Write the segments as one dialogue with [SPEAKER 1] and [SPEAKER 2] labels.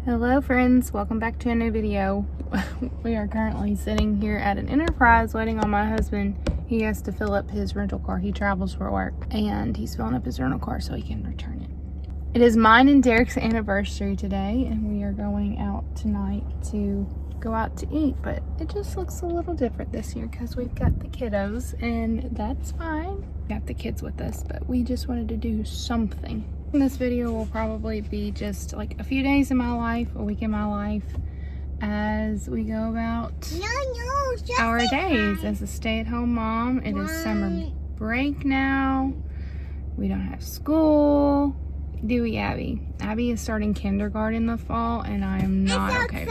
[SPEAKER 1] Hello friends, welcome back to a new video. We are currently sitting here at an Enterprise waiting on my husband. He has to fill up his rental car. He travels for work and he's filling up his rental car so he can return it. It is mine and Derek's anniversary today and we are going out tonight to go out to eat, but it just looks a little different this year because we've got the kiddos and that's fine. Got the kids with us, but we just wanted to do something. This video will probably be just like a few days in my life, a week in my life, as we go about our days as a stay-at-home mom. It is summer break now. We don't have school. Do we, Abby? Abby is starting kindergarten in the fall, and I am not okay.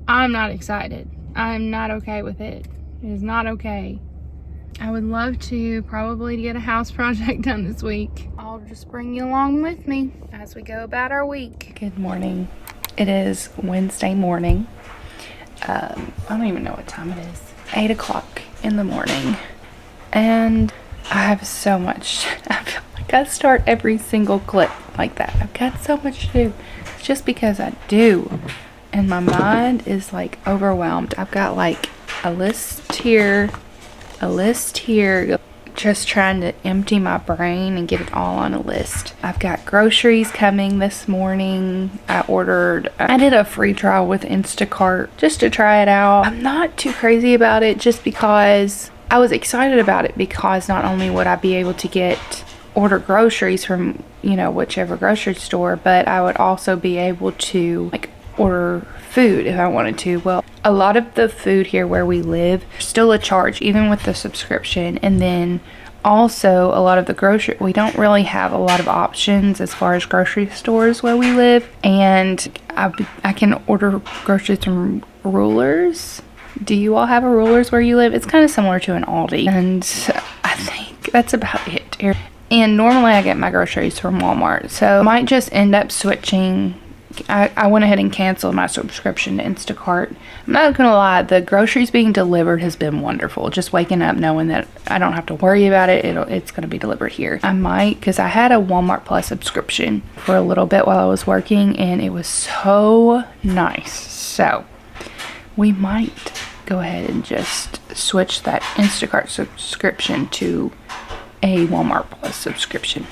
[SPEAKER 1] I'm not excited. I'm not okay with it. It is not okay. I would love to probably get a house project done this week. I'll just bring you along with me as we go about our week. Good morning. It is Wednesday morning. I don't even know what time it is. 8 o'clock in the morning. And I have so much. I feel like I start every single clip like that. I've got so much to do. It's just because I do. And my mind is like overwhelmed. I've got like a list here, just trying to empty my brain and get it all on a list. I've got groceries coming this morning. I did a free trial with Instacart just to try it out. I'm not too crazy about it just because I was excited about it because not only would I be able to order groceries from, whichever grocery store, but I would also be able to order food if I wanted to. Well, a lot of the food here where we live still a charge even with the subscription, and then also a lot of the we don't really have a lot of options as far as grocery stores where we live, and I can order groceries from Rulers. Do you all have a Rulers where you live? It's kind of similar to an Aldi, and I think that's about it here. And normally I get my groceries from Walmart, so I might just end up switching. I went ahead and canceled my subscription to Instacart. I'm not gonna lie, the groceries being delivered has been wonderful. Just waking up knowing that I don't have to worry about it. It's gonna be delivered here. I might, because I had a Walmart Plus subscription for a little bit while I was working and it was so nice. So we might go ahead and just switch that Instacart subscription to a Walmart Plus subscription.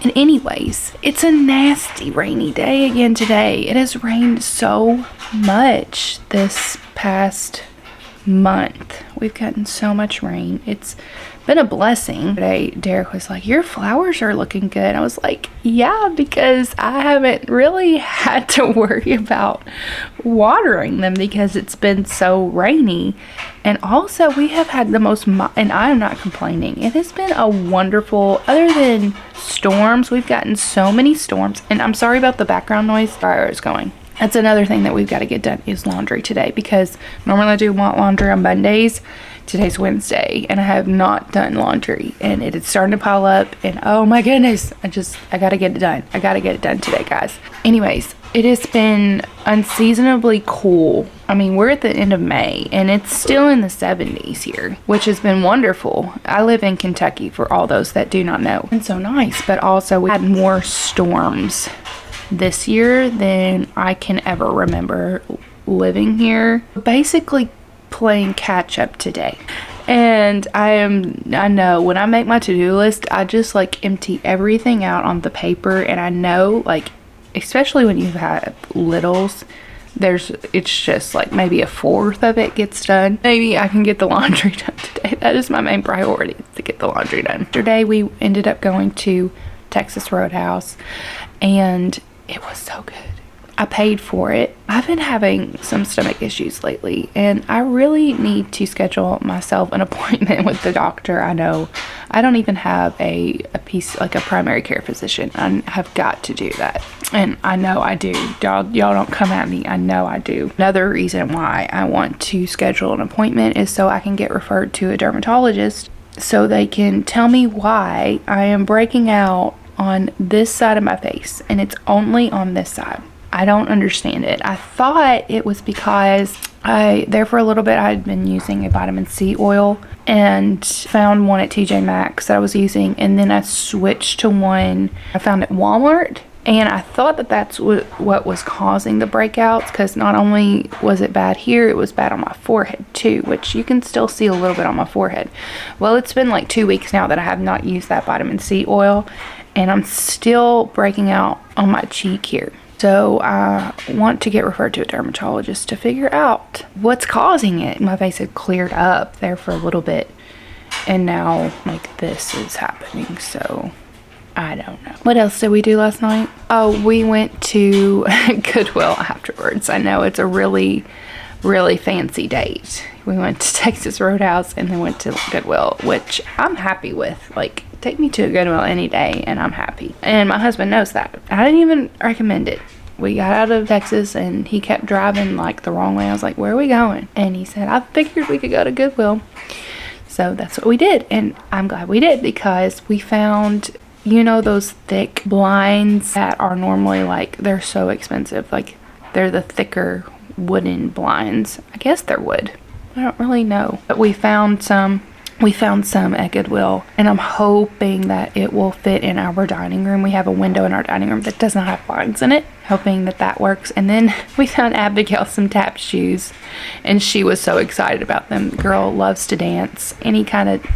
[SPEAKER 1] And anyways, it's a nasty rainy day again today. It has rained so much this past month. We've gotten so much rain. It's been a blessing. Today, Derek was like, your flowers are looking good. I was like, yeah, because I haven't really had to worry about watering them because it's been so rainy. And also we have had the most, and I am not complaining. It has been a wonderful, other than storms, we've gotten so many storms. And I'm sorry about the background noise. Fire is going. That's another thing that we've got to get done is laundry today, because normally I do laundry on Mondays. Today's Wednesday and I have not done laundry and it is starting to pile up, and oh my goodness, I gotta get it done. I gotta get it done today, guys. Anyways, it has been unseasonably cool. I mean, we're at the end of May and it's still in the 70s here, which has been wonderful. I live in Kentucky, for all those that do not know. It's so nice, but also we had more storms this year than I can ever remember living here. Basically playing catch up today, and I know when I make my to-do list, I just empty everything out on the paper, and I know especially when you have littles, it's just maybe a fourth of it gets done. Maybe I can get the laundry done today. That is my main priority, to get the laundry done. Today we ended up going to Texas Roadhouse and it was so good. I paid for it. I've been having some stomach issues lately and I really need to schedule myself an appointment with the doctor. I know I don't even have a primary care physician. I have got to do that. And I know I do. Y'all don't come at me. I know I do. Another reason why I want to schedule an appointment is so I can get referred to a dermatologist so they can tell me why I am breaking out on this side of my face, and it's only on this side. I don't understand it. I thought it was because there for a little bit I had been using a vitamin C oil and found one at TJ Maxx that I was using, and then I switched to one I found at Walmart, And I thought that that's what was causing the breakouts, because not only was it bad here, it was bad on my forehead too, which you can still see a little bit on my forehead. Well, it's been like 2 weeks now that I have not used that vitamin C oil, and I'm still breaking out on my cheek here. So I want to get referred to a dermatologist to figure out what's causing it. My face had cleared up there for a little bit, and now like this is happening, so I don't know. What else did we do last night? Oh, we went to Goodwill afterwards. I know it's a really fancy date. We went to Texas Roadhouse and then went to Goodwill, which I'm happy with. Like, take me to a Goodwill any day and I'm happy. And my husband knows that. I didn't even recommend it. We got out of Texas and he kept driving like the wrong way. I was like, where are we going? And he said, I figured we could go to Goodwill. So that's what we did. And I'm glad we did, because we found, you know, those thick blinds that are normally like, they're so expensive. Like, they're the thicker wooden blinds. I guess they're wood. I don't really know. But we found some at Goodwill, and I'm hoping that it will fit in our dining room. We have a window in our dining room that does not have blinds in it. Hoping that that works. And then we found Abigail some tap shoes, and she was so excited about them. Girl loves to dance. Any kind of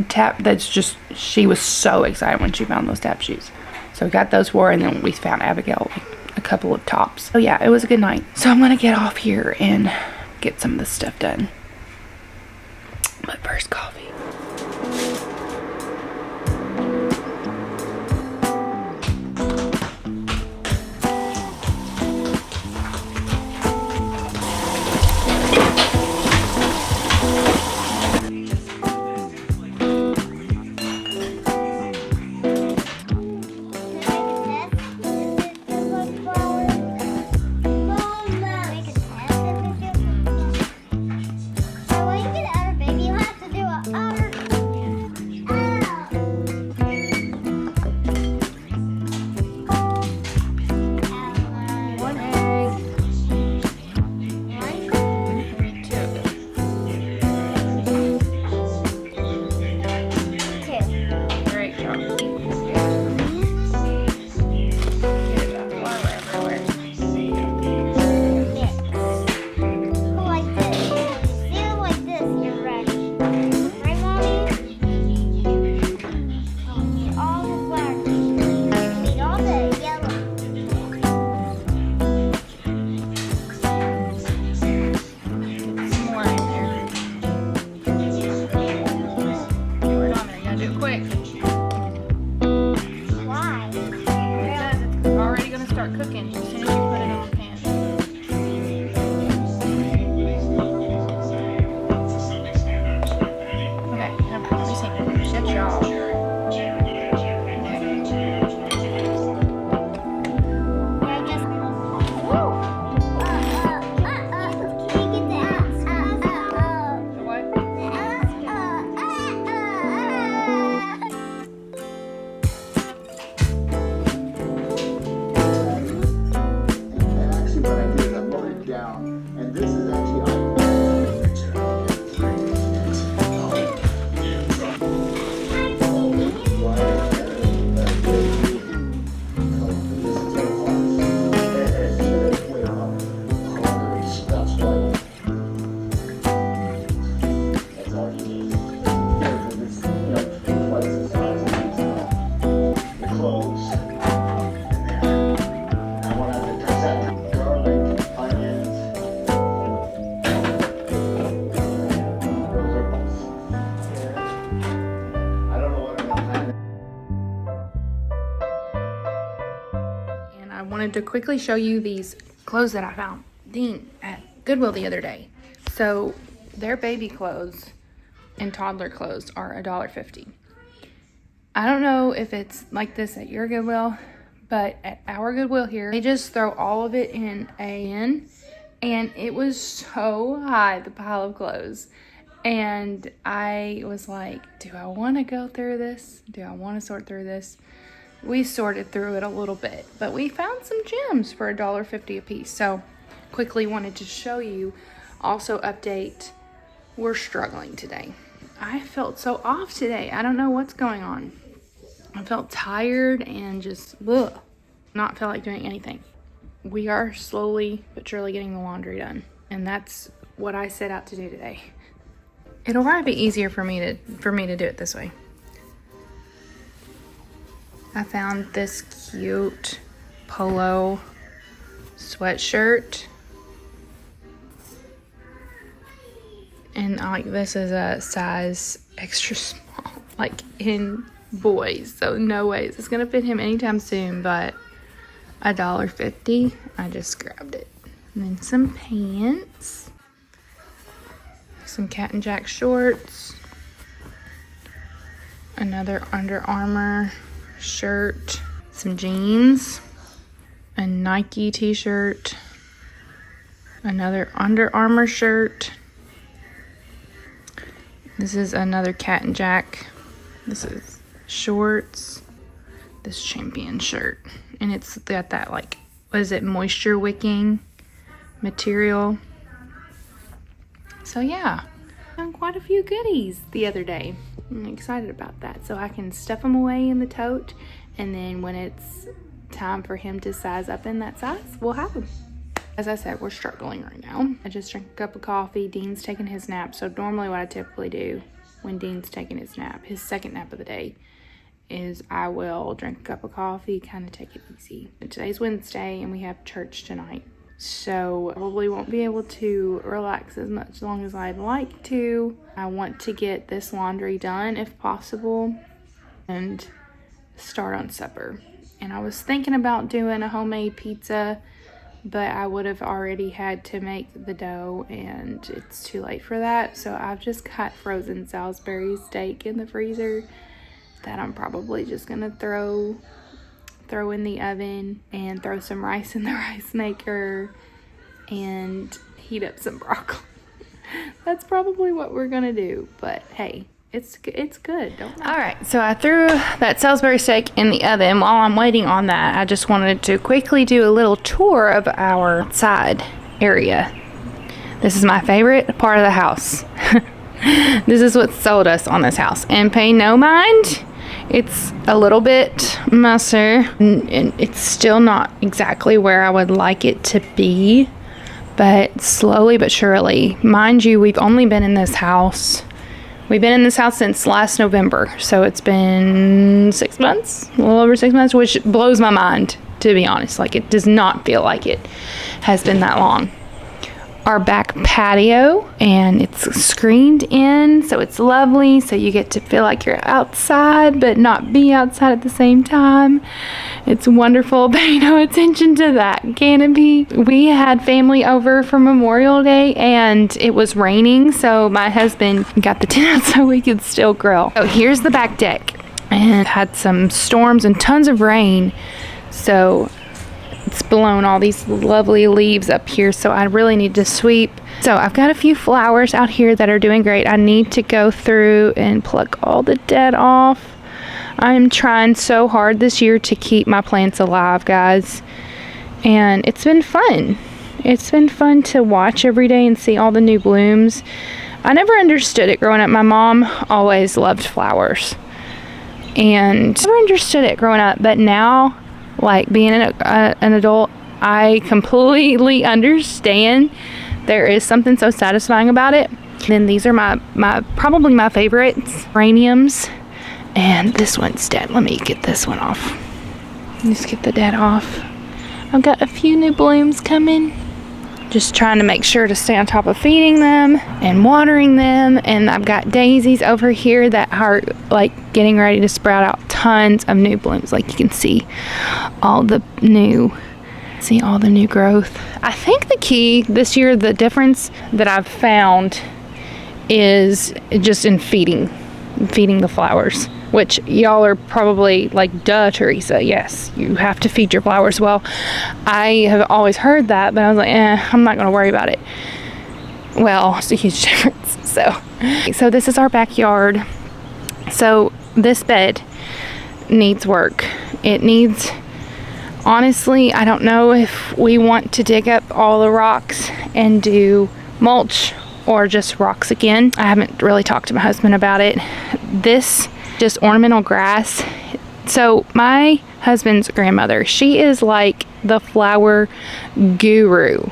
[SPEAKER 1] tap, that's just, she was so excited when she found those tap shoes. So we got those for her, and then we found Abigail a couple of tops. So yeah, it was a good night. So I'm gonna get off here and get some of this stuff done. But first, coffee. To quickly show you these clothes that I found at Goodwill the other day. So their baby clothes and toddler clothes are $1.50. I don't know if it's like this at your Goodwill, but at our Goodwill here, they just throw all of it in a bin, and it was so high, the pile of clothes. And I was like, do I want to go through this? Do I want to sort through this? We sorted through it a little bit, but we found some gems for $1.50 a piece. So quickly wanted to show you, also update, we're struggling today. I felt so off today. I don't know what's going on. I felt tired and just, ugh. not feel like doing anything. We are slowly but surely getting the laundry done, and that's what I set out to do today. It'll probably be easier for me to do it this way. I found this cute polo sweatshirt, and this is a size extra small, like in boys, so no ways it's gonna fit him anytime soon, but $1.50. I just grabbed it. And then some pants, some Cat and Jack shorts, another Under Armour shirt, some jeans, a Nike t-shirt, another Under Armour shirt. This is another Cat and Jack. This is shorts, this Champion shirt, and it's got that, like, what is it, moisture wicking material. So yeah, found quite a few goodies the other day. I'm excited about that, so I can stuff them away in the tote, and then when it's time for him to size up in that size, we'll have them. As I said, we're struggling right now. I just drank a cup of coffee. Dean's taking his nap, so normally what I typically do when Dean's taking his nap, his second nap of the day, is I will drink a cup of coffee, kind of take it easy. Today's Wednesday and we have church tonight, so I probably won't be able to relax as much long as I'd like to. I want to get this laundry done if possible and start on supper. And I was thinking about doing a homemade pizza, but I would have already had to make the dough and it's too late for that. So I've just got frozen Salisbury steak in the freezer that I'm probably just gonna throw in the oven and throw some rice in the rice maker and heat up some broccoli. That's probably what we're gonna do, but hey, it's good. Don't know. All right, so I threw that Salisbury steak in the oven. While I'm waiting on that, I just wanted to quickly do a little tour of our side area. This is my favorite part of the house. This is what sold us on this house, and pay no mind, it's a little bit messer, and it's still not exactly where I would like it to be, but slowly but surely. Mind you, we've only been in this house. We've been in this house since last November, so it's been 6 months, a little over 6 months, which blows my mind, to be honest. Like, it does not feel like it has been that long. Our back patio, and it's screened in, so it's lovely, so you get to feel like you're outside but not be outside at the same time. It's wonderful. Pay no attention to that canopy. We had family over for Memorial Day and it was raining, so my husband got the tent out so we could still grill. So here's the back deck, and had some storms and tons of rain, so it's blown all these lovely leaves up here, so I really need to sweep. So I've got a few flowers out here that are doing great. I need to go through and pluck all the dead off. I'm trying so hard this year to keep my plants alive, guys, and it's been fun. It's been fun to watch every day and see all the new blooms. I never understood it growing up. My mom always loved flowers, and I never understood it growing up, but now, like, being an adult, I completely understand. There is something so satisfying about it. Then these are my probably my favorites, geraniums, and this one's dead. Let me get this one off. Just get the dead off. I've got a few new blooms coming. Just trying to make sure to stay on top of feeding them and watering them. And I've got daisies over here that are like getting ready to sprout out tons of new blooms. Like, you can see all the new growth. I think the key this year, the difference that I've found is just in feeding the flowers, which y'all are probably like, duh, Teresa, yes, you have to feed your flowers. Well, I have always heard that, but I was like, I'm not going to worry about it. Well, it's a huge difference. So this is our backyard. So this bed needs work. It needs, honestly, I don't know if we want to dig up all the rocks and do mulch or just rocks again. I haven't really talked to my husband about it. This just ornamental grass. So my husband's grandmother. She is like the flower guru,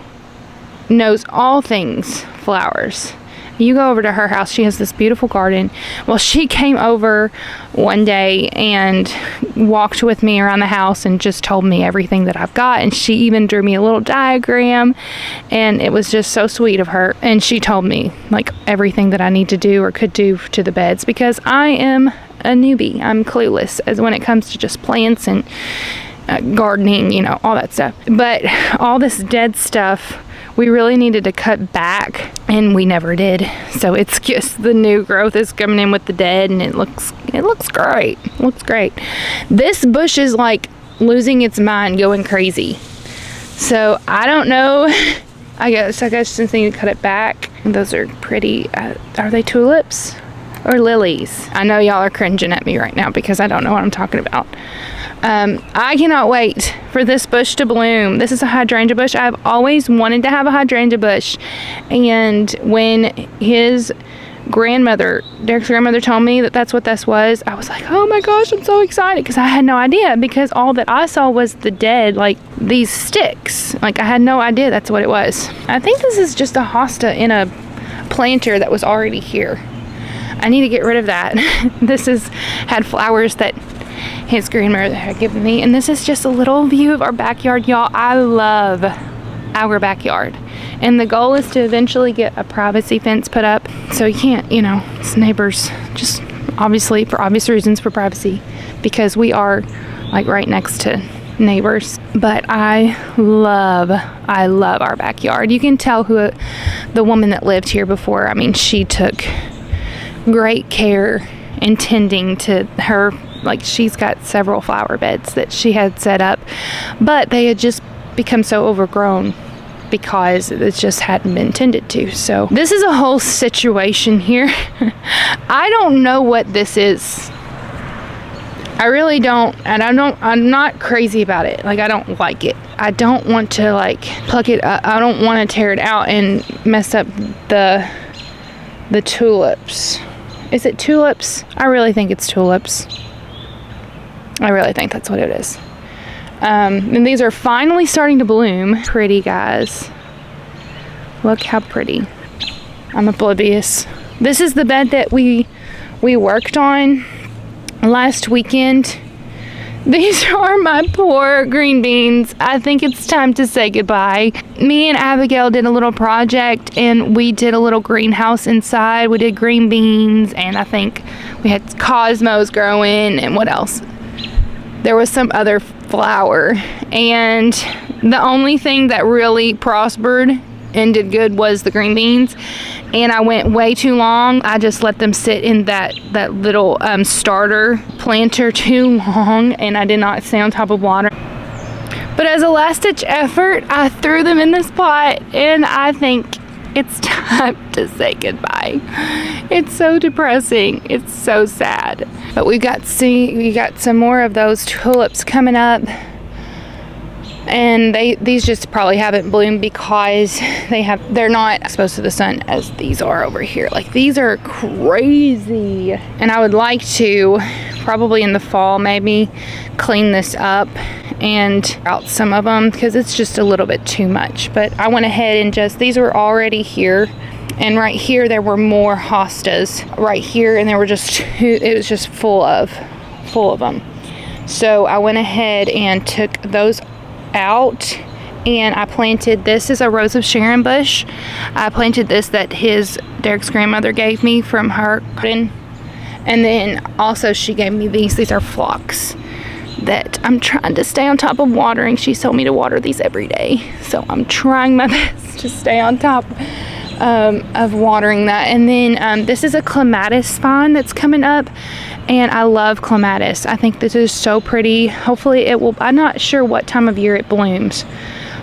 [SPEAKER 1] knows all things flowers. You go over to her house, she has this beautiful garden. Well, she came over one day and walked with me around the house and just told me everything that I've got, and she even drew me a little diagram, and it was just so sweet of her. And she told me like everything that I need to do or could do to the beds, because I am a newbie. I'm clueless as when it comes to just plants and gardening, you know, all that stuff. But all this dead stuff we really needed to cut back, and we never did. So it's just the new growth is coming in with the dead, and it looks great. Looks great. This bush is like losing its mind, going crazy. So I don't know. I guess just need to cut it back. Those are pretty. Are they tulips or lilies? I know y'all are cringing at me right now because I don't know what I'm talking about. I cannot wait for this bush to bloom. This is a hydrangea bush. I've always wanted to have a hydrangea bush, and when his grandmother, Derek's grandmother, told me that that's what this was, I was like, oh my gosh, I'm so excited, because I had no idea, because all that I saw was the dead, like these sticks. Like I had no idea that's what it was. I think this is just a hosta in a planter that was already here. I need to get rid of that. This had flowers that his grandmother had given me, and this is just a little view of our backyard, y'all. I love our backyard, and the goal is to eventually get a privacy fence put up, so you can't, you know, it's neighbors, just obviously for obvious reasons, for privacy, because we are like right next to neighbors. But I love our backyard. You can tell who the woman that lived here before, I mean, she took great care in tending to her. Like, she's got several flower beds that she had set up, but they had just become so overgrown because it just hadn't been tended to. So this is a whole situation here. I don't know what this is. I really don't, and I'm not crazy about it. Like, I don't like it. I don't want to like pluck it up. I don't want to tear it out and mess up the tulips. Is it tulips? I really think it's tulips. I really think that's what it is. And these are finally starting to bloom. Pretty, guys. Look how pretty. I'm oblivious. This is the bed that we worked on last weekend. These are my poor green beans. I think it's time to say goodbye. Me and Abigail did a little project, and we did a little greenhouse inside. We did green beans, and I think we had cosmos growing, and what else? There was some other flower, and the only thing that really prospered and did good was the green beans, and I went way too long. I just let them sit in that little starter planter too long, and I did not stay on top of water. But as a last ditch effort, I threw them in this pot, and I think it's time to say goodbye. It's so depressing. It's so sad. But we got some more of those tulips coming up, and these just probably haven't bloomed because they're not exposed to the sun as these are over here. Like, these are crazy. And I would like to probably in the fall maybe clean this up and out some of them, because it's just a little bit too much. But I went ahead and these were already here, and right here there were more hostas right here, and there were it was just full of them. So I went ahead and took those out, and I planted, this is a Rose of Sharon bush. I planted this that Derek's grandmother gave me from her garden, and then also she gave me these are phlox that I'm trying to stay on top of watering. She told me to water these every day, so I'm trying my best to stay on top of watering that. And then this is a clematis vine that's coming up, and I love clematis. I think this is so pretty. Hopefully it will, I'm not sure what time of year it blooms,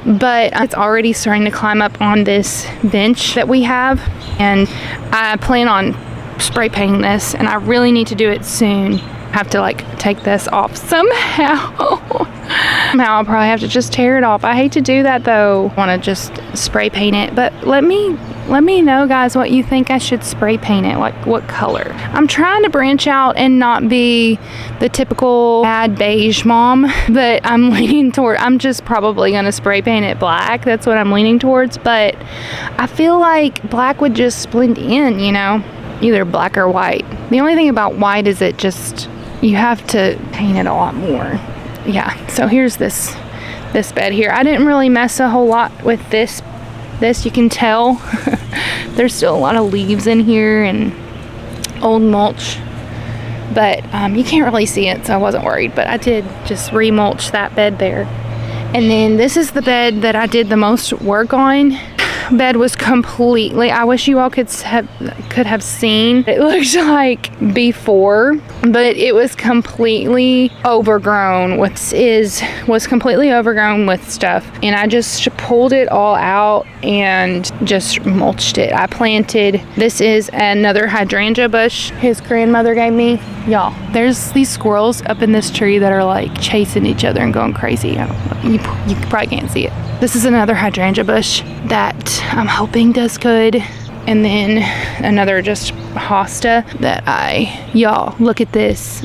[SPEAKER 1] but it's already starting to climb up on this bench that we have, and I plan on spray painting this, and I really need to do it soon. Have to like take this off somehow. Somehow I'll probably have to just tear it off. I hate to do that though. I want to just spray paint it, but let me Let me know, guys, what you think I should spray paint it, like what color. I'm trying to branch out and not be the typical bad beige mom, but I'm leaning toward, I'm just probably gonna spray paint it black. That's what I'm leaning towards, but I feel like black would just blend in, you know, either black or white. The only thing about white is it just, you have to paint it a lot more. Yeah, so here's this bed here. I didn't really mess a whole lot with this you can tell. There's still a lot of leaves in here and old mulch, but you can't really see it, so I wasn't worried. But I did just remulch that bed there. And then this is the bed that I did the most work on. Bed was completely, I wish you all could have seen it looked like before, but it was completely overgrown was completely overgrown with stuff, and I just pulled it all out and just mulched it. I planted, this is another hydrangea bush his grandmother gave me. Y'all, there's these squirrels up in this tree that are like chasing each other and going crazy. I don't know, you probably can't see it. This is another hydrangea bush that I'm hoping does good. And then another just hosta that y'all, look at this.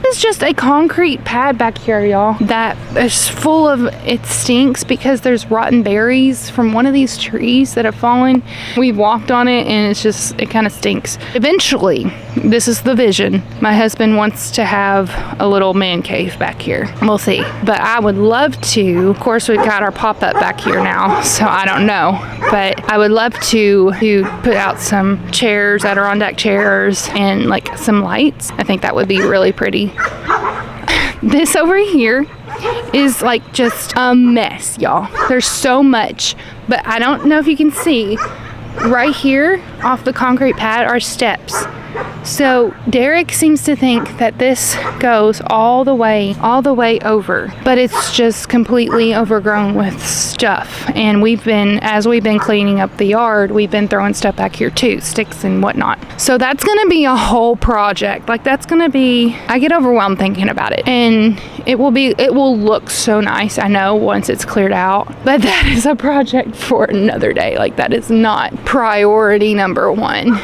[SPEAKER 1] It's just a concrete pad back here, y'all, that is full of, it stinks because there's rotten berries from one of these trees that have fallen. We walked on it and it's just, it kind of stinks. Eventually, this is the vision. My husband wants to have a little man cave back here. We'll see. But I would love to, of course, we've got our pop-up back here now, so I don't know. But I would love to put out some chairs, Adirondack chairs, and like some lights. I think that would be really pretty. This over here is like just a mess, y'all. There's so much, but I don't know if you can see right here off the concrete pad are steps. So Derek seems to think that this goes all the way over, but it's just completely overgrown with stuff. And as we've been cleaning up the yard, we've been throwing stuff back here too, sticks and whatnot. So that's gonna be a whole project. Like that's gonna be, I get overwhelmed thinking about it. And it will look so nice, I know, once it's cleared out, but that is a project for another day. Like that is not priority number one.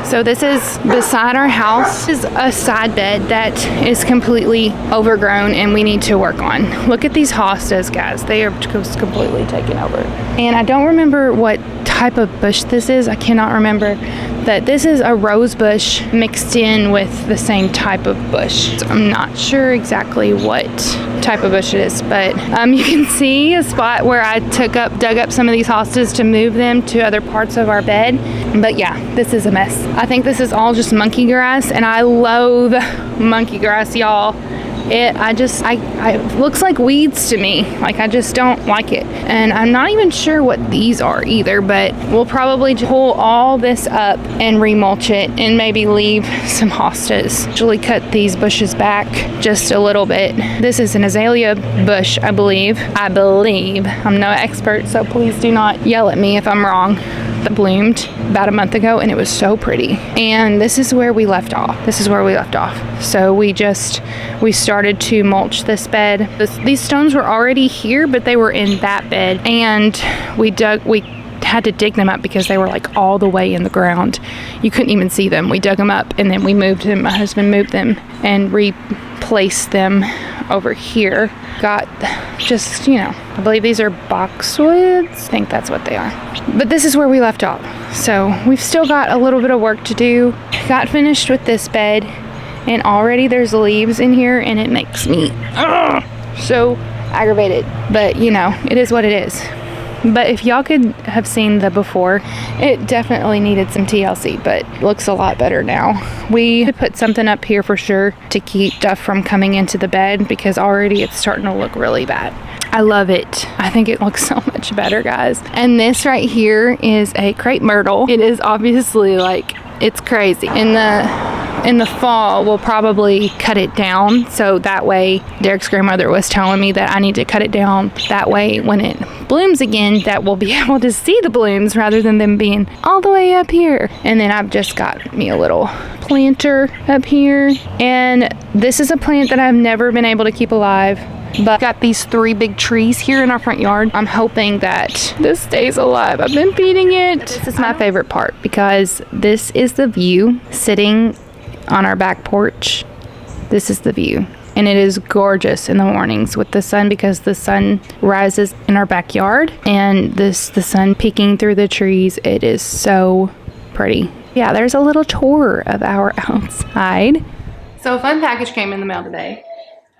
[SPEAKER 1] So this is beside our house. This is a side bed that is completely overgrown and we need to work on. Look at these hostas, guys. They are just completely taken over. And I don't remember what type of bush this is. I cannot remember that this is a rose bush mixed in with the same type of bush. So I'm not sure exactly what type of bush it is, but you can see a spot where I dug up some of these hostas to move them to other parts of our bed. But yeah, this is a mess. I think this is all just monkey grass, and I loathe monkey grass, y'all. It looks like weeds to me. Like I just don't like it. And I'm not even sure what these are either, but we'll probably pull all this up and remulch it and maybe leave some hostas. Actually cut these bushes back just a little bit. This is an azalea bush, I believe. I'm no expert, so please do not yell at me if I'm wrong. That bloomed about a month ago and it was so pretty. And this is where we left off. So we started to mulch this bed. These stones were already here, but they were in that bed, and we had to dig them up because they were like all the way in the ground. You couldn't even see them. We dug them up and then we moved them. My husband moved them and replaced them over here. Got just, I believe these are boxwoods. I think that's what they are. But this is where we left off. So we've still got a little bit of work to do. Got finished with this bed and already there's leaves in here and it makes me so aggravated. But it is what it is. But if y'all could have seen the before, it definitely needed some TLC, but looks a lot better now. We could put something up here for sure to keep stuff from coming into the bed because already it's starting to look really bad. I love it. I think it looks so much better, guys. And this right here is a crepe myrtle. It is obviously it's crazy. In the fall, we'll probably cut it down. So that way, Derek's grandmother was telling me that I need to cut it down. That way, when it blooms again, that we'll be able to see the blooms rather than them being all the way up here. And then I've just got me a little planter up here. And this is a plant that I've never been able to keep alive. But got these 3 big trees here in our front yard. I'm hoping that this stays alive. I've been feeding it. This is my favorite part because this is the view sitting on our back porch. This is the view. And it is gorgeous in the mornings with the sun because the sun rises in our backyard and the sun peeking through the trees. It is so pretty. Yeah, there's a little tour of our outside. So a fun package came in the mail today.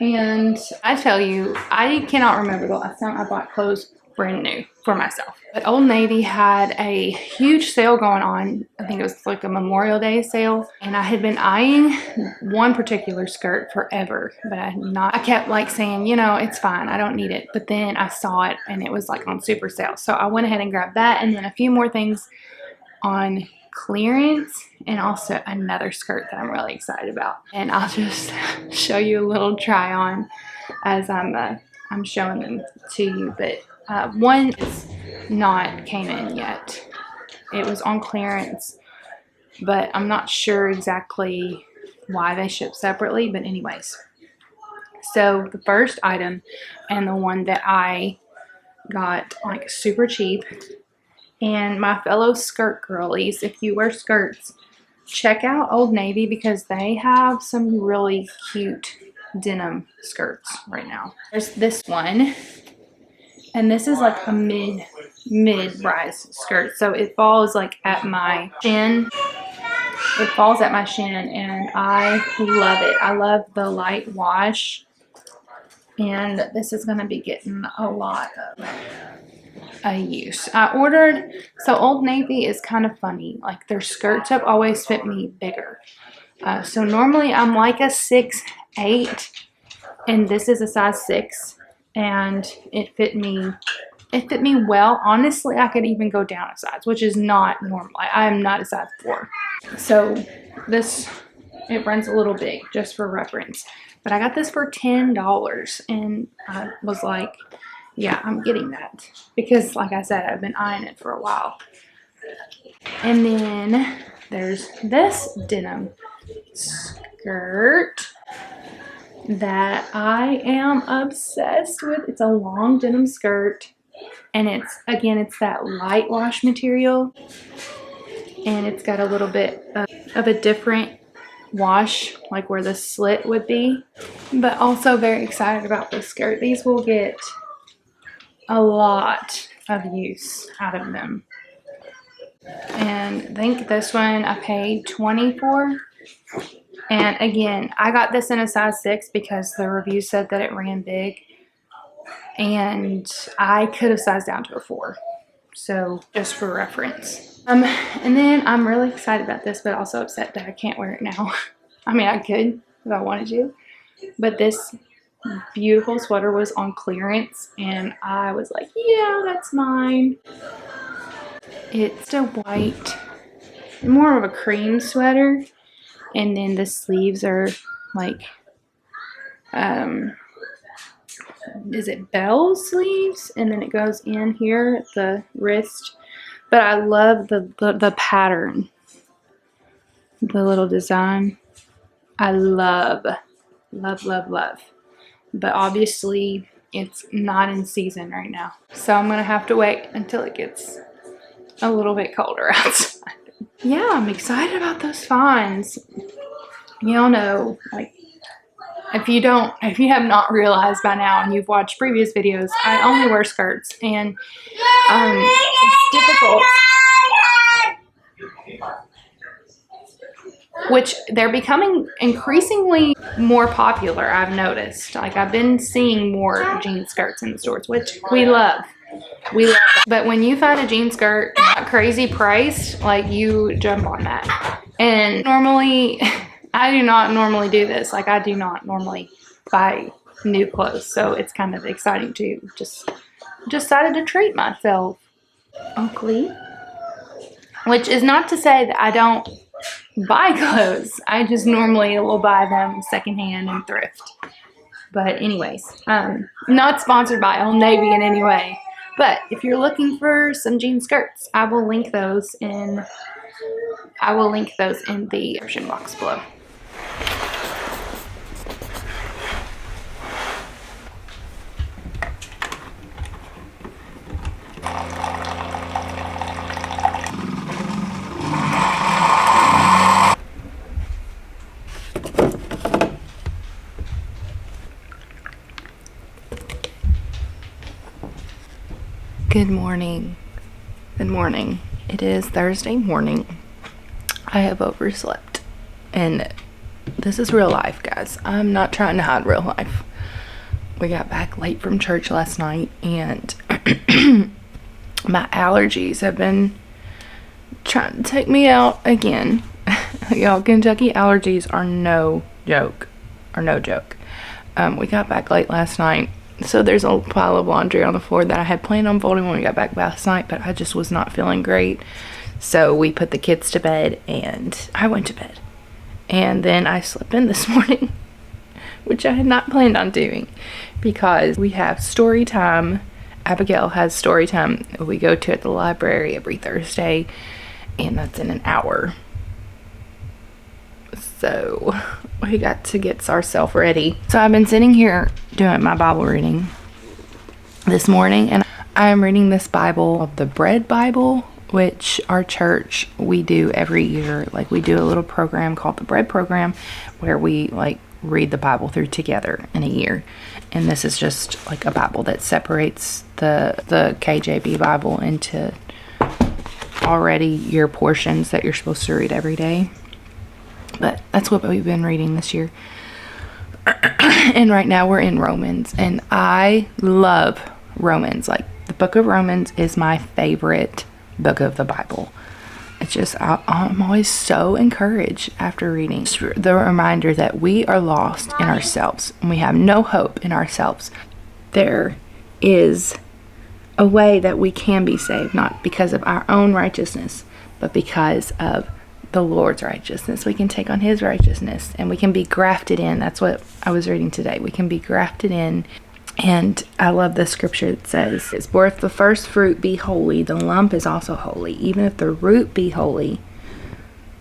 [SPEAKER 1] And I tell you, I cannot remember the last time I bought clothes brand new for myself. But Old Navy had a huge sale going on. I think it was like a Memorial Day sale. And I had been eyeing one particular skirt forever, but I kept like saying, you know, it's fine, I don't need it. But then I saw it and it was like on super sale. So I went ahead and grabbed that and then a few more things on clearance and also another skirt that I'm really excited about. And I'll just show you a little try on as I'm showing them to you. But one is not came in yet. It was on clearance, but I'm not sure exactly why they ship separately. But anyways, so the first item and the one that I got like super cheap, and my fellow skirt girlies, if you wear skirts, check out Old Navy because they have some really cute denim skirts right now. There's this one. And this is like a mid-rise skirt. So it falls like at my shin. It falls at my shin and I love it. I love the light wash. And this is going to be getting a lot of use. I ordered, so Old Navy is kind of funny. Like their skirts have always fit me bigger. So normally I'm like a 6'8", and this is a size 6. And it fit me well. Honestly, I could even go down a size, which is not normal. I am not a size 4. So this, it runs a little big, just for reference. But I got this for $10, and I was like, yeah, I'm getting that. Because, like I said, I've been eyeing it for a while. And then there's this denim skirt that I am obsessed with. It's a long denim skirt, and it's that light wash material, and it's got a little bit of a different wash, like where the slit would be. But also very excited about this skirt. These will get a lot of use out of them. And I think this one I paid $20 for. And again, I got this in a size 6 because the review said that it ran big. And I could have sized down to a 4. So just for reference. And then I'm really excited about this, but also upset that I can't wear it now. I mean, I could if I wanted to. But this beautiful sweater was on clearance. And I was like, yeah, that's mine. It's a white, more of a cream sweater. And then the sleeves are like, is it bell sleeves? And then it goes in here at the wrist. But I love the pattern, the little design. I love. But obviously it's not in season right now. So I'm going to have to wait until it gets a little bit colder outside. Yeah, I'm excited about those finds. Y'all know, like, if you have not realized by now and you've watched previous videos, I only wear skirts, and it's difficult. Which they're becoming increasingly more popular, I've noticed. Like, I've been seeing more jean skirts in the stores, which we love. We love that. But when you find a jean skirt not crazy priced, like, you jump on that. And normally, I do not normally do this. Like, I do not normally buy new clothes. So it's kind of exciting to just decided to treat myself. Oakley. Which is not to say that I don't buy clothes. I just normally will buy them secondhand and thrift. But anyways, not sponsored by Old Navy in any way. But if you're looking for some jean skirts, I will link those in the description box below. Good morning. Good morning. It is Thursday morning. I have overslept. And this is real life, guys. I'm not trying to hide real life. We got back late from church last night, and my allergies have been trying to take me out again. Y'all, Kentucky allergies are no joke. We got back late last night. So there's a pile of laundry on the floor that I had planned on folding when we got back last night, but I just was not feeling great. So we put the kids to bed and I went to bed. And then I slept in this morning, which I had not planned on doing, because we have story time. Abigail has story time we go to at the library every Thursday, and that's in an hour. So we got to get ourselves ready. So I've been sitting here doing my Bible reading this morning, and I am reading this Bible of the Bread Bible, which our church, we do every year. Like, we do a little program called the Bread Program, where we read the Bible through together in a year. And this is just like a Bible that separates the KJV Bible into already year portions that you're supposed to read every day. But that's what we've been reading this year. And right now we're in Romans, and I love Romans. Like, the book of Romans is my favorite book of the Bible. It's just, I'm always so encouraged after reading. Just the reminder that we are lost in ourselves, and we have no hope in ourselves. There is a way that we can be saved, not because of our own righteousness, but because of the Lord's righteousness. We can take on his righteousness, and we can be grafted in. That's what I was reading today. We can be grafted in. And I love the scripture that says, "For if the first fruit be holy, the lump is also holy. Even if the root be holy,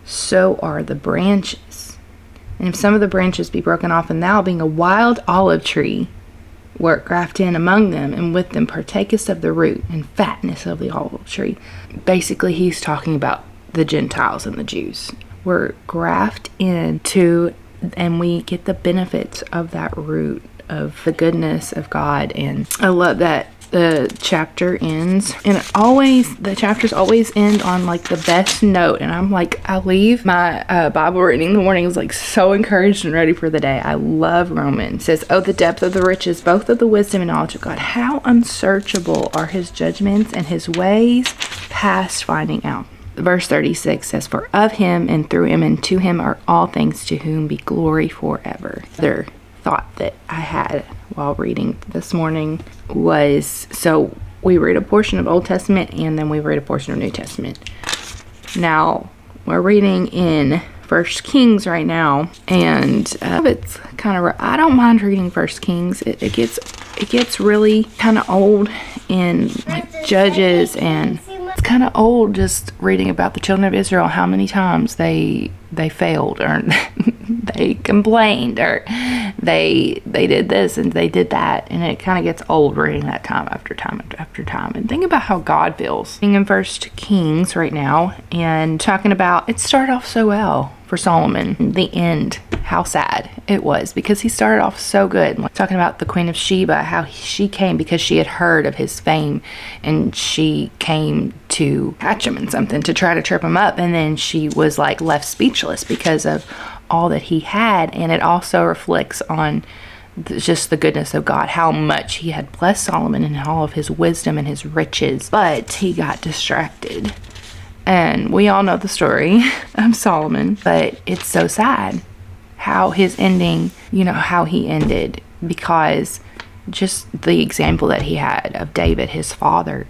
[SPEAKER 1] so are the branches. And if some of the branches be broken off, and thou, being a wild olive tree, wert grafted in among them, and with them partakest of the root and fatness of the olive tree." Basically, he's talking about the Gentiles and the Jews. We're grafted into, and we get the benefits of that root, of the goodness of God. And I love that the chapter ends, and the chapters always end on like the best note. And I'm like, I leave my Bible reading in the morning, I was like so encouraged and ready for the day. I love Romans. It says, "Oh, the depth of the riches, both of the wisdom and knowledge of God. How unsearchable are his judgments, and his ways past finding out." Verse 36 says, "For of him, and through him, and to him are all things, to whom be glory forever." Other thought that I had while reading this morning was, so we read a portion of Old Testament, and then we read a portion of New Testament. Now we're reading in First Kings right now, and it's kind of, I don't mind reading First Kings. It gets really kind of old in like Judges, and it's kind of old just reading about the children of Israel, how many times they failed, or they complained, or they did this and they did that, and it kind of gets old reading that time after time after time. And think about how God feels. Being in First Kings right now, and talking about, it started off so well for Solomon. The end, how sad it was, because he started off so good. Like, talking about the Queen of Sheba, how she came because she had heard of his fame, and she came to catch him in something, to try to trip him up, and then she was like left speechless because of all that he had. And it also reflects on just the goodness of God, how much he had blessed Solomon and all of his wisdom and his riches, but he got distracted. And we all know the story of Solomon, but it's so sad how his ending, how he ended, because just the example that he had of David, his father.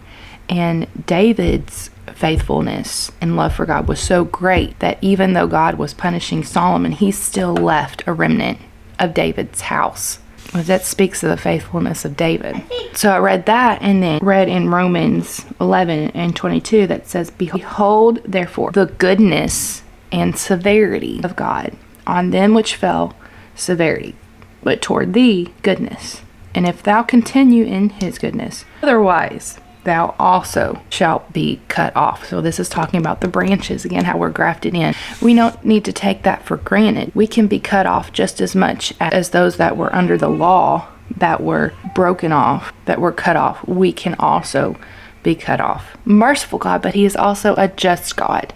[SPEAKER 1] And David's faithfulness and love for God was so great that even though God was punishing Solomon, he still left a remnant of David's house. Well, that speaks of the faithfulness of David. So I read that, and then read in Romans 11 and 22 that says, "Behold, therefore, the goodness and severity of God. On them which fell, severity, but toward thee, goodness. And if thou continue in his goodness, otherwise thou also shalt be cut off." So this is talking about the branches, again, how we're grafted in. We don't need to take that for granted. We can be cut off just as much as those that were under the law, that were broken off, that were cut off. We can also be cut off. Merciful God, but he is also a just God.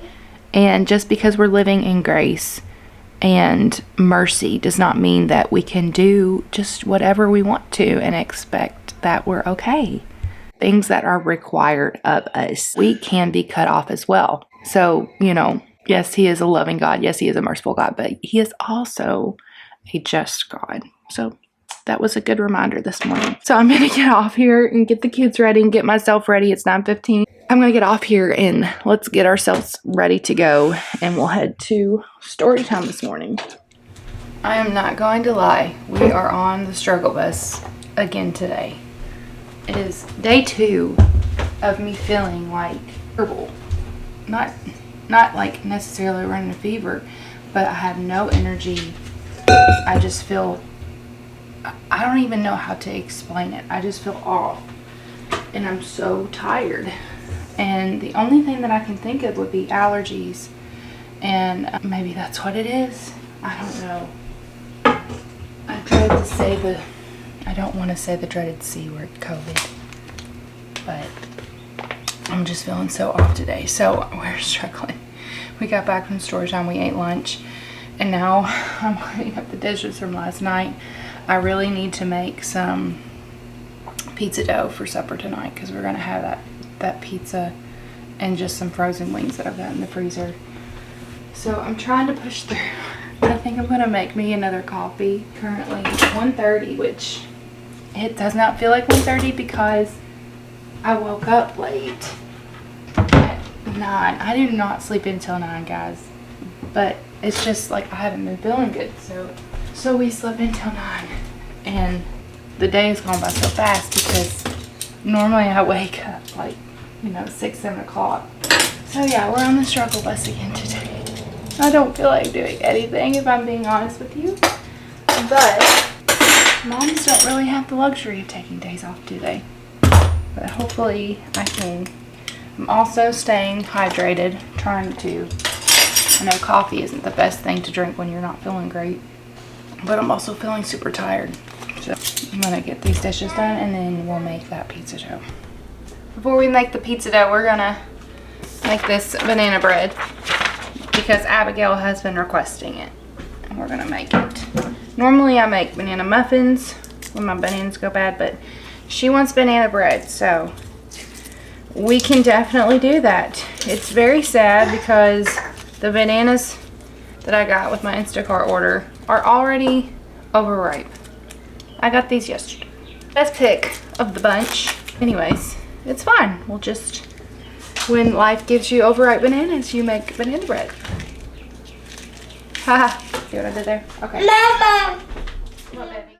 [SPEAKER 1] And just because we're living in grace and mercy does not mean that we can do just whatever we want to and expect that we're okay. Things that are required of us, we can be cut off as well. So, yes, he is a loving God. Yes, he is a merciful God, but he is also a just God. So that was a good reminder this morning. So I'm going to get off here and get the kids ready and get myself ready. It's 9:15. I'm going to get off here and let's get ourselves ready to go, and we'll head to story time this morning. I am not going to lie. We are on the struggle bus again today. It is day 2 of me feeling like terrible. Not like necessarily running a fever, but I have no energy. I just feel, I don't even know how to explain it. I just feel off and I'm so tired. And the only thing that I can think of would be allergies. And maybe that's what it is. I don't know. I tried to say I don't want to say the dreaded C word, COVID. But I'm just feeling so off today. So we're struggling. We got back from story time. We ate lunch. And now I'm cleaning up the dishes from last night. I really need to make some pizza dough for supper tonight because we're going to have that pizza and just some frozen wings that I've got in the freezer. So I'm trying to push through. I think I'm going to make me another coffee. Currently it's 1:30, which it does not feel like 1:30 because I woke up late at 9. I do not sleep until 9, guys. But it's just like I haven't been feeling good. So we slept until 9. And the day has gone by so fast because normally I wake up like, 6, 7 o'clock. So yeah, we're on the struggle bus again today. I don't feel like doing anything if I'm being honest with you. But moms don't really have the luxury of taking days off, do they? But hopefully I can. I'm also staying hydrated, trying to. I know coffee isn't the best thing to drink when you're not feeling great, but I'm also feeling super tired. So I'm gonna get these dishes done and then we'll make that pizza dough. Before we make the pizza dough, we're gonna make this banana bread because Abigail has been requesting it and we're gonna make it. Normally I make banana muffins when my bananas go bad, but she wants banana bread, so we can definitely do that. It's very sad because the bananas that I got with my Instacart order are already overripe. I got these yesterday. Best pick of the bunch. Anyways, it's fine. We'll just, when life gives you overripe bananas, you make banana bread. Haha. See what I did there? Okay.
[SPEAKER 2] Mama!
[SPEAKER 1] What, baby?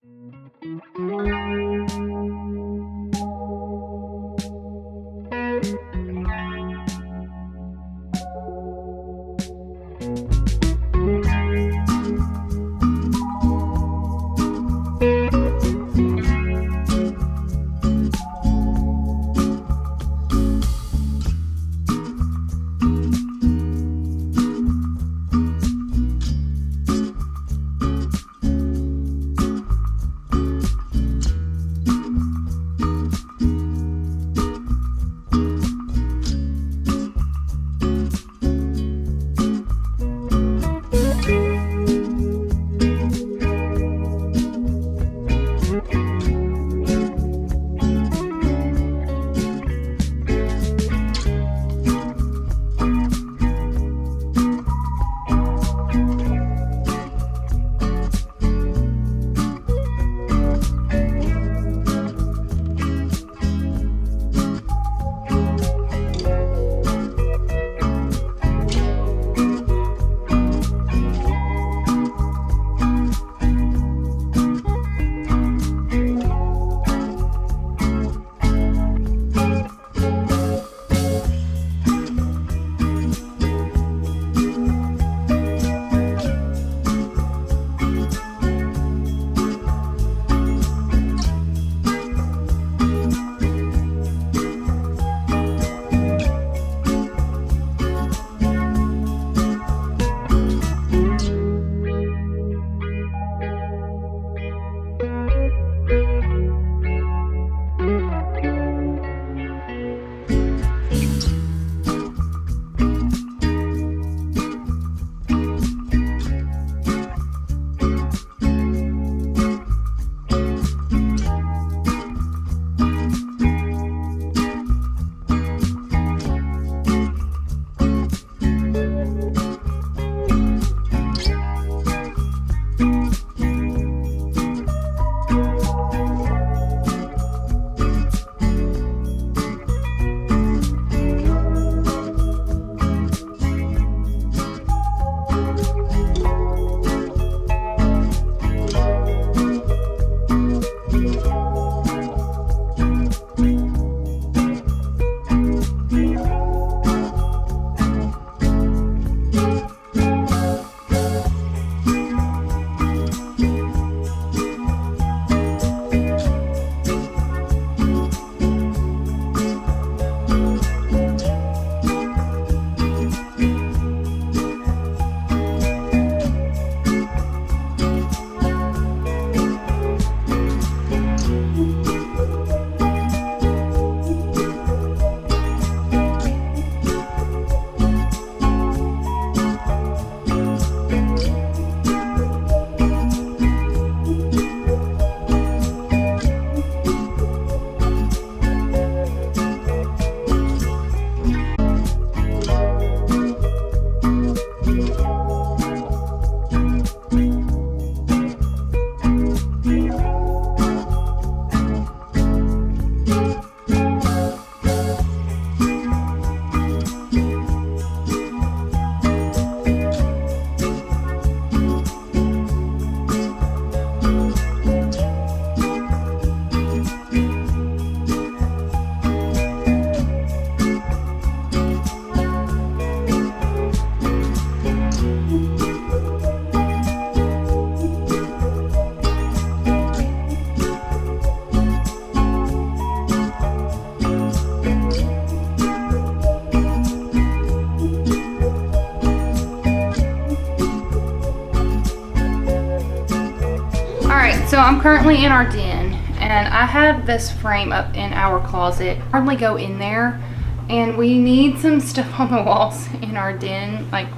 [SPEAKER 1] I'm currently in our den, and I have this frame up in our closet. I hardly go in there, and we need some stuff on the walls in our den. Like,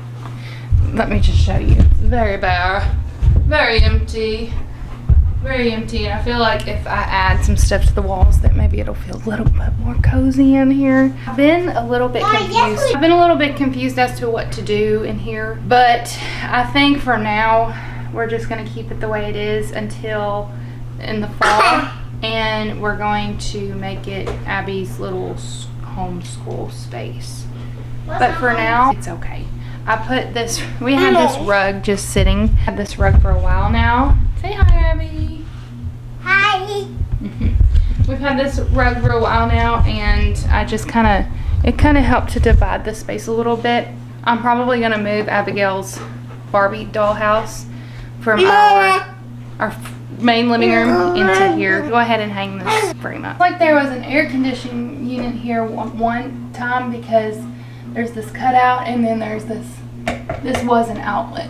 [SPEAKER 1] let me just show you. It's very bare, very empty. Very empty, and I feel like if I add some stuff to the walls that maybe it'll feel a little bit more cozy in here. I've been a little bit confused. I've been a little bit confused as to what to do in here, but I think for now we're just gonna keep it the way it is until in the fall, and we're going to make it Abby's little homeschool space. But for now, it's okay. I put this, we had this rug just sitting. Had this rug for a while now. Say hi, Abby.
[SPEAKER 2] Hi.
[SPEAKER 1] We've had this rug for a while now, and I just it kind of helped to divide the space a little bit. I'm probably gonna move Abigail's Barbie dollhouse from our main living room into here. Go ahead and hang this frame up. Like there was an air conditioning unit here one time, because there's this cutout, and then there's this was an outlet.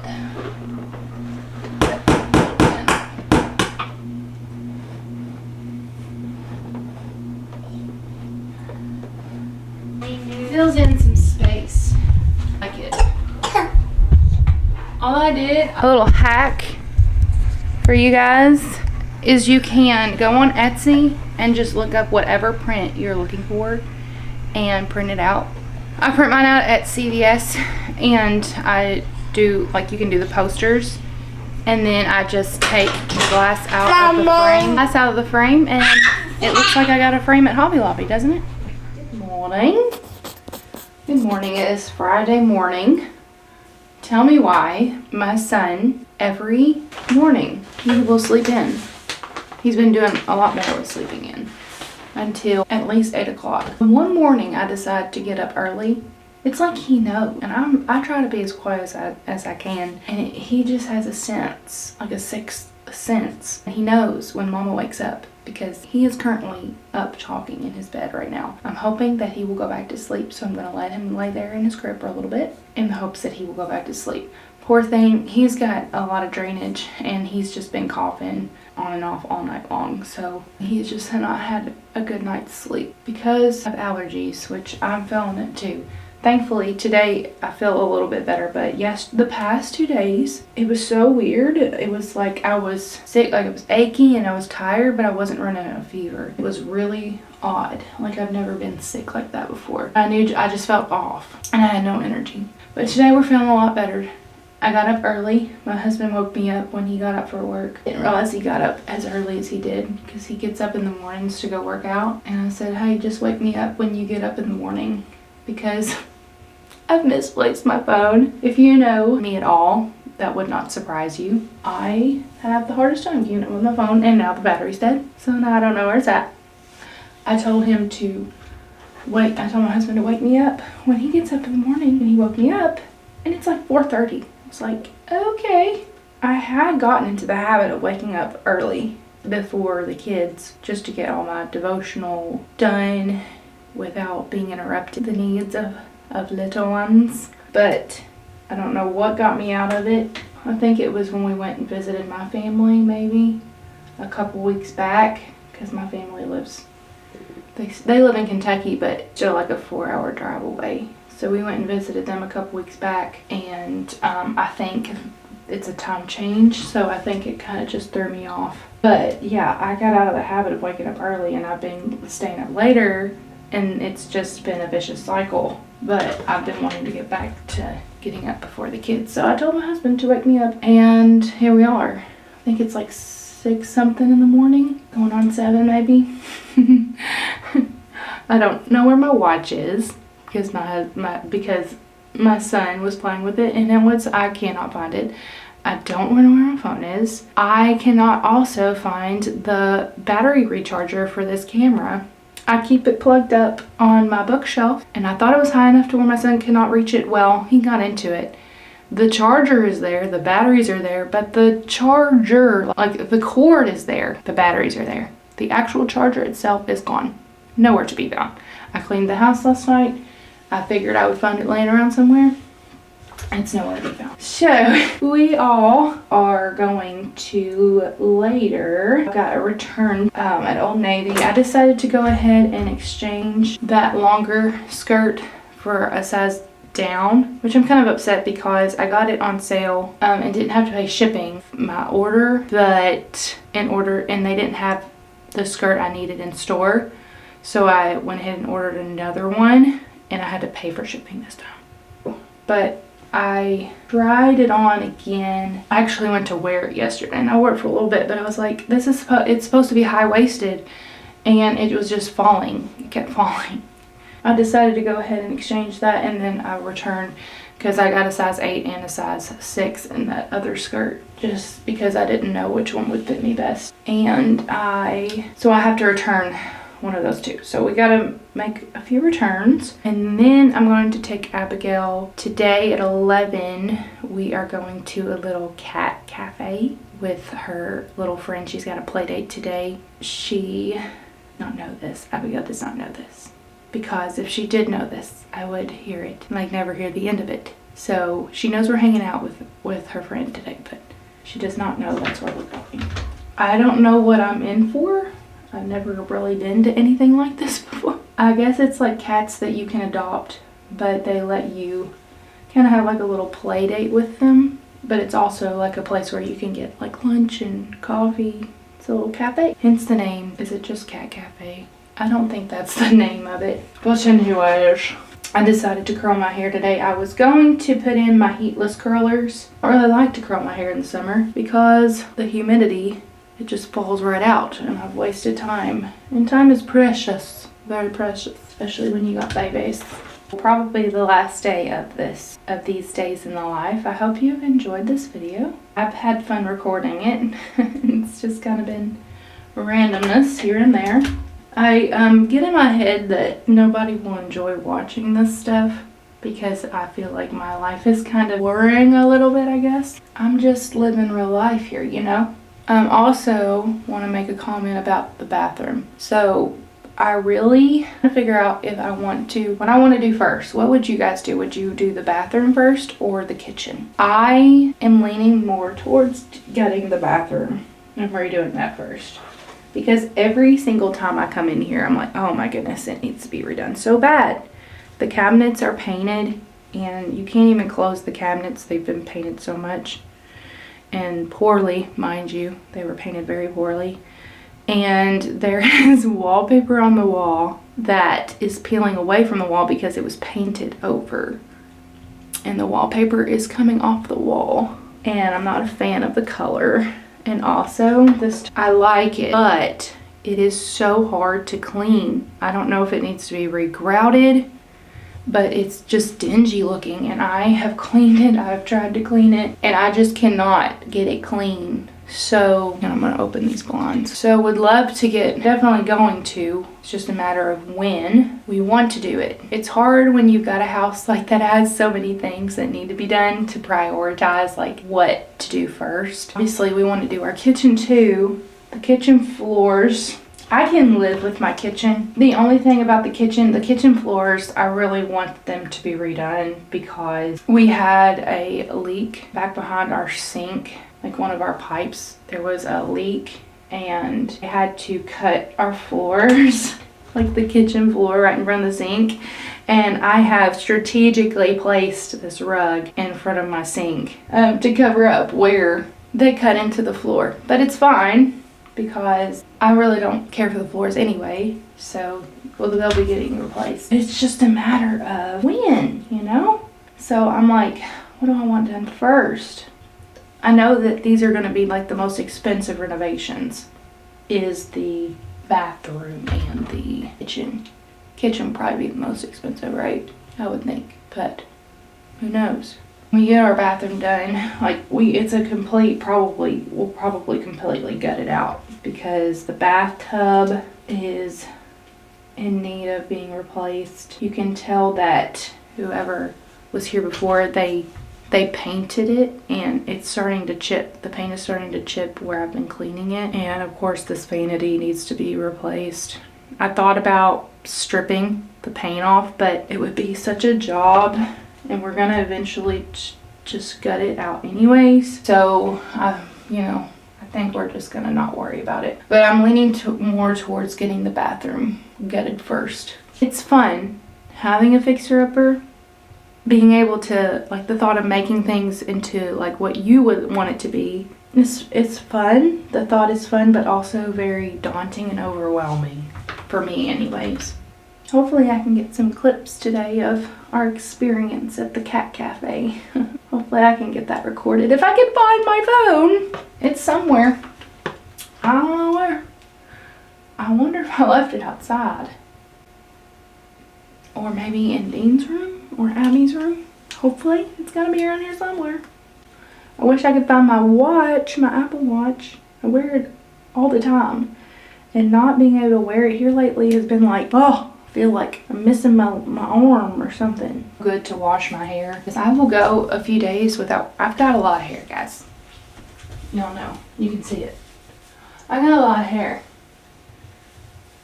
[SPEAKER 1] Fills in some space. Like it. All I did, a little hack for you guys, is you can go on Etsy and just look up whatever print you're looking for and print it out. I print mine out at CVS, and I do, like, you can do the posters, and then I just take the glass out of the frame, and it looks like I got a frame at Hobby Lobby, doesn't it? Good morning. Good morning. It is Friday morning. Tell me why my son, every morning, he will sleep in. He's been doing a lot better with sleeping in until at least 8 o'clock. One morning I decide to get up early. It's like he knows, and I try to be as quiet as I can, and he just has a sense, like a sixth sense. He knows when Mama wakes up, because he is currently up talking in his bed right now. I'm hoping that he will go back to sleep, so I'm going to let him lay there in his crib for a little bit in the hopes that he will go back to sleep. Poor thing, he's got a lot of drainage, and he's just been coughing on and off all night long, so he's just not had a good night's sleep because of allergies, which I'm feeling it too. Thankfully, today I feel a little bit better, but yes, the past 2 days, it was so weird. It was like I was sick, like I was achy and I was tired, but I wasn't running a fever. It was really odd. Like I've never been sick like that before. I just felt off and I had no energy. But today we're feeling a lot better. I got up early. My husband woke me up when he got up for work. Didn't realize he got up as early as he did, because he gets up in the mornings to go work out. And I said, hey, just wake me up when you get up in the morning, because I've misplaced my phone. If you know me at all, that would not surprise you. I have the hardest time getting up with my phone, and now the battery's dead. So now I don't know where it's at. I told him to wait. I told my husband to wake me up when he gets up in the morning, and he woke me up, and it's like 4:30. It's like, okay. I had gotten into the habit of waking up early before the kids, just to get all my devotional done without being interrupted. The needs of little ones. But I don't know what got me out of it. I think it was when we went and visited my family, maybe a couple weeks back, because my family lives, they live in Kentucky, but still like a 4-hour drive away. So we went and visited them a couple weeks back, and I think it's a time change, so I think it kind of just threw me off. But yeah, I got out of the habit of waking up early, and I've been staying up later, and it's just been a vicious cycle. But I've been wanting to get back to getting up before the kids, so I told my husband to wake me up, and here we are. I think it's like 6 something in the morning, going on 7 maybe. I don't know where my watch is, because my son was playing with it, and then I cannot find it. I don't know where my phone is. I cannot also find the battery recharger for this camera. I keep it plugged up on my bookshelf, and I thought it was high enough to where my son cannot reach it. Well, he got into it. The charger is there, the batteries are there, but the charger, like the cord is there, the batteries are there. The actual charger itself is gone. Nowhere to be found. I cleaned the house last night. I figured I would find it laying around somewhere. It's nowhere to be found. So we all are going to later. I got a return at Old Navy. I decided to go ahead and exchange that longer skirt for a size down, which I'm kind of upset because I got it on sale and didn't have to pay shipping my order, and they didn't have the skirt I needed in store, so I went ahead and ordered another one, and I had to pay for shipping this time. But I tried it on again. I actually went to wear it yesterday, and I wore it for a little bit, but I was like, it's supposed to be high-waisted, and it was just falling. It kept falling. I decided to go ahead and exchange that, and then I returned because I got a size 8 and a size 6 in that other skirt, just because I didn't know which one would fit me best. And so I have to return one of those two. So we gotta make a few returns, and then I'm going to take Abigail today at 11. We are going to a little cat cafe with her little friend. She's got a play date today. Abigail does not know this, because if she did know this, I would hear it and like never hear the end of it. So she knows we're hanging out with her friend today, but she does not know that's where we're going. I don't know what I'm in for. I've never really been to anything like this before. I guess it's like cats that you can adopt, but they let you kind of have like a little play date with them. But it's also like a place where you can get like lunch and coffee. It's a little cafe. Hence the name. Is it just Cat Cafe? I don't think that's the name of it. But anyways, I decided to curl my hair today. I was going to put in my heatless curlers. I really like to curl my hair in the summer because the humidity, it just falls right out, and I've wasted time. And time is precious, very precious, especially when you got babies. Probably the last day of these days in the life. I hope you've enjoyed this video. I've had fun recording it. It's just kind of been randomness here and there. I get in my head that nobody will enjoy watching this stuff because I feel like my life is kind of boring a little bit, I guess. I'm just living real life here, you know? Also want to make a comment about the bathroom. So I really want to figure out what I want to do first. What would you guys do? Would you do the bathroom first or the kitchen? I am leaning more towards getting the bathroom and redoing that first. Because every single time I come in here, I'm like, oh my goodness, it needs to be redone so bad. The cabinets are painted, and you can't even close the cabinets. They've been painted so much. And poorly, mind you. They were painted very poorly. And there is wallpaper on the wall that is peeling away from the wall because it was painted over. And the wallpaper is coming off the wall. And I'm not a fan of the color. And also, I like it, but it is so hard to clean. I don't know if it needs to be regrouted, but it's just dingy looking, and I have cleaned it. I've tried to clean it, and I just cannot get it clean. So, and I'm going to open these blinds. So, would love to definitely going to. It's just a matter of when we want to do it. It's hard when you've got a house like that has so many things that need to be done to prioritize like what to do first. Obviously, we want to do our kitchen too. The kitchen floors. I can live with my kitchen. The only thing about the kitchen floors, I really want them to be redone because we had a leak back behind our sink. Like one of our pipes, there was a leak, and I had to cut our floors, like the kitchen floor right in front of the sink. And I have strategically placed this rug in front of my sink to cover up where they cut into the floor. But it's fine because I really don't care for the floors anyway. So, well, they'll be getting replaced. It's just a matter of when, you know? So I'm like, what do I want done first? I know that these are going to be like the most expensive renovations is the bathroom and the kitchen. Kitchen would probably be the most expensive, right? I would think, but who knows? When we get our bathroom done, like it's a complete, we'll probably completely gut it out because the bathtub is in need of being replaced. You can tell that whoever was here before, they painted it and it's starting to chip. The paint is starting to chip where I've been cleaning it. And of course this vanity needs to be replaced. I thought about stripping the paint off, but it would be such a job. And we're gonna eventually just gut it out anyways. So, you know, I think we're just gonna not worry about it. But I'm leaning more towards getting the bathroom gutted first. It's fun having a fixer-upper, being able to, like, the thought of making things into like what you would want it to be. It's fun. The thought is fun, but also very daunting and overwhelming for me anyways. Hopefully I can get some clips today of our experience at the cat cafe. Hopefully I can get that recorded. If I can find my phone. It's somewhere. I don't know where. I wonder if I left it outside. Or maybe in Dean's room or Abby's room. Hopefully it's gotta be around here somewhere. I wish I could find my watch, my Apple Watch. I wear it all the time. And not being able to wear it here lately has been like, oh, I feel like I'm missing my arm or something. Good to wash my hair. Because I will go a few days without, I've got a lot of hair, guys. Y'all know, you can see it. I got a lot of hair.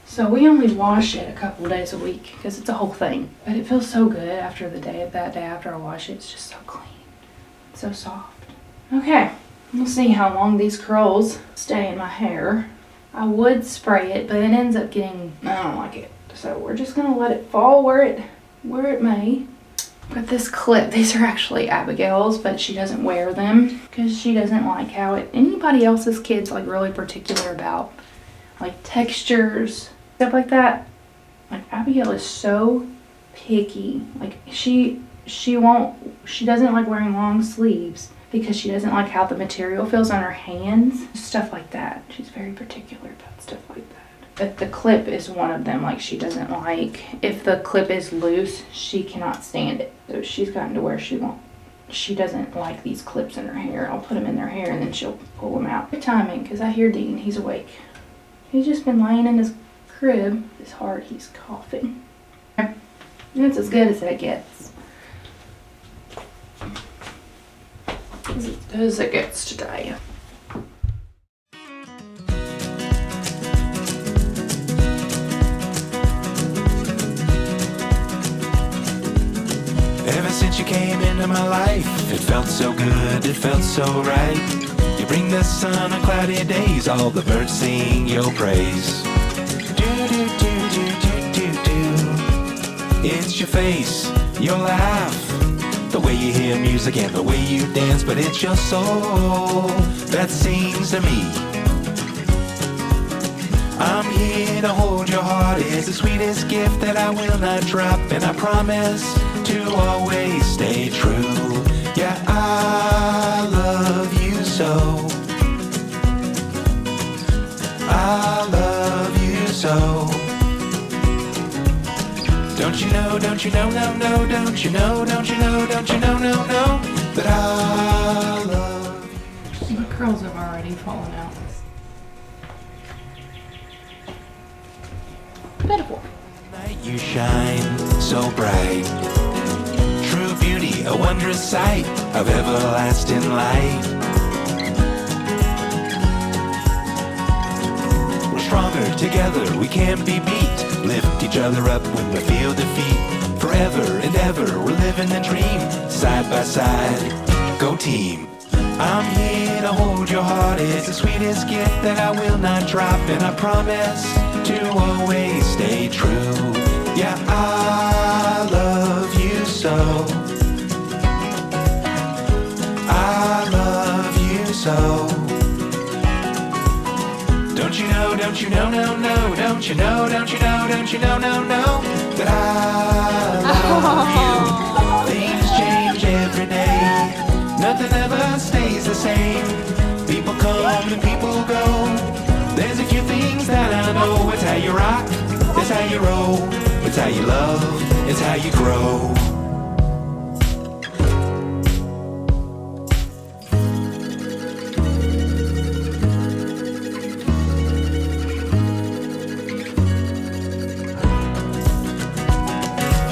[SPEAKER 1] So we only wash it a couple days a week because it's a whole thing. But it feels so good after that day after I wash it. It's just so clean. It's so soft. Okay, we'll see how long these curls stay in my hair. I would spray it, but it ends up getting, I don't like it. So we're just gonna let it fall where it may. But this clip, these are actually Abigail's, but she doesn't wear them because she doesn't like how anybody else's kids like really particular about like textures, stuff like that. Like Abigail is so picky. Like she doesn't like wearing long sleeves because she doesn't like how the material feels on her hands. Stuff like that. She's very particular about stuff like that. But the clip is one of them. Like she doesn't like, if the clip is loose, she cannot stand it. So she's gotten to where she doesn't like these clips in her hair. I'll put them in their hair and then she'll pull them out. Good timing, because I hear Dean, he's awake. He's just been laying in his crib. It's hard, he's coughing. That's as good as it gets. As good as it gets today.
[SPEAKER 2] Ever since you came into my life, it felt so good, it felt so right. You bring the sun on cloudy days, all the birds sing your praise. Do do do do do do do. It's your face, your laugh, the way you hear music and the way you dance, but it's your soul that sings to me. I'm here to hold your heart, it's the sweetest gift that I will not drop, and I promise to always stay true. Yeah, I love you so. I love you so. Don't you know, don't you know, no, no, don't you know, don't you know, don't you know, no, no, that I love you.
[SPEAKER 1] My curls have already fallen out. Pitiful.
[SPEAKER 2] Night you shine so bright. True beauty, a wondrous sight of everlasting light. We're stronger together, we can't be beat. Lift each other up when we feel defeat. Forever and ever, we're living the dream. Side by side, go team. I'm here to hold your heart, it's the sweetest gift that I will not drop, and I promise to always stay true. Yeah, I love you so. I love you so. Don't you know, don't you know, no, no, don't you know, don't you know, don't you know, no, no, that I love you. Things change every day. Nothing ever stays the same. People come and people go. There's a few things that I know. It's how you rock, it's how you roll, it's how you love, it's how you grow.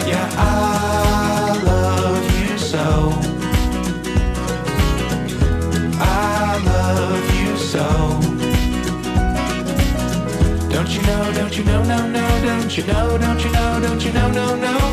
[SPEAKER 2] Yeah, I love you so. Don't you know, don't you know, no, no, don't you know, don't you know, don't you know, no, no,